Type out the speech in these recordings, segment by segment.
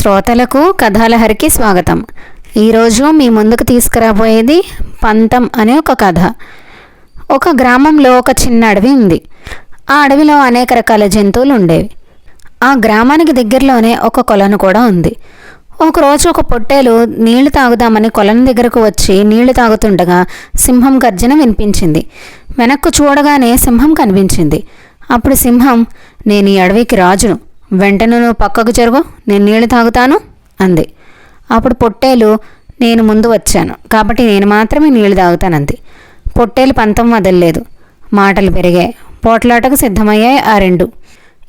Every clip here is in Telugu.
శ్రోతలకు కథాలహరికి స్వాగతం. ఈరోజు మీ ముందుకు తీసుకురాబోయేది పంతం అనే ఒక కథ. ఒక గ్రామంలో ఒక చిన్న అడవి ఉంది. ఆ అడవిలో అనేక రకాల జంతువులు ఉండేవి. ఆ గ్రామానికి దగ్గరలోనే ఒక కొలను కూడా ఉంది. ఒకరోజు ఒక పొట్టేలు నీళ్లు తాగుదామని కొలను దగ్గరకు వచ్చి నీళ్లు తాగుతుండగా సింహం గర్జన వినిపించింది. వెనక్కు చూడగానే సింహం కనిపించింది. అప్పుడు సింహం, నేను ఈ అడవికి రాజును, వెంటనే నువ్వు పక్కకు జరుగు, నేను నీళ్లు తాగుతాను అంది. అప్పుడు పొట్టేలు, నేను ముందు వచ్చాను కాబట్టి నేను మాత్రమే నీళ్లు తాగుతానంది. పొట్టేలు పంతం వదలలేదు. మాటలు పెరిగాయి. పోట్లాటకు సిద్ధమయ్యాయి ఆ రెండు.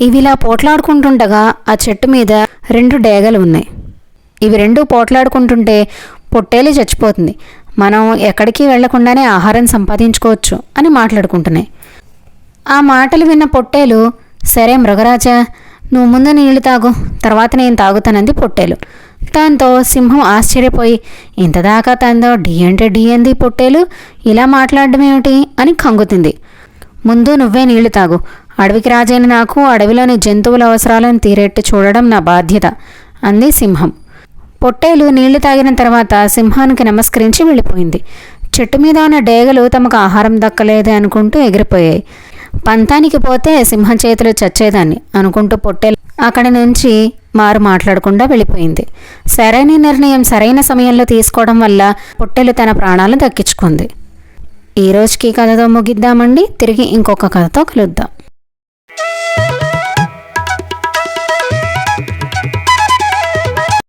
ఇవిలా పోట్లాడుకుంటుండగా ఆ చెట్టు మీద 2 డేగలు ఉన్నాయి. ఇవి 2 పోట్లాడుకుంటుంటే పొట్టేలు చచ్చిపోతుంది, మనం ఎక్కడికి వెళ్లకుండానే ఆహారం సంపాదించుకోవచ్చు అని మాట్లాడుకుంటున్నాయి. ఆ మాటలు విన్న పొట్టేలు, సరే మృగరాజా, నువ్వు ముందు నీళ్లు తాగు, తర్వాత నేను తాగుతానంది పొట్టేలు. దాంతో సింహం ఆశ్చర్యపోయి, ఇంతదాకా తందో డి అంటే డి అంది పొట్టేలు, ఇలా మాట్లాడడం ఏమిటి అని కంగుతింది. ముందు నువ్వే నీళ్లు తాగు, అడవికి రాజైన నాకు అడవిలోని జంతువుల అవసరాలను తీరేట్టు చూడడం నా బాధ్యత అంది సింహం. పొట్టేలు నీళ్లు తాగిన తర్వాత సింహానికి నమస్కరించి వెళ్ళిపోయింది. చెట్టు మీద ఉన్న డేగలు తమకు ఆహారం దక్కలేదు అనుకుంటూ ఎగిరిపోయాయి. పంతానికి పోతే సింహం చేతులు చచ్చేదాన్ని అనుకుంటూ పొట్టేలు అక్కడి నుంచి మాట్లాడకుండా వెళ్ళిపోయింది. సరైన నిర్ణయం సరైన సమయంలో తీసుకోవడం వల్ల పొట్టేలు తన ప్రాణాలను దక్కించుకుంది. ఈ రోజుకి కథతో ముగిద్దామండి. తిరిగి ఇంకొక కథతో కలుద్దాం.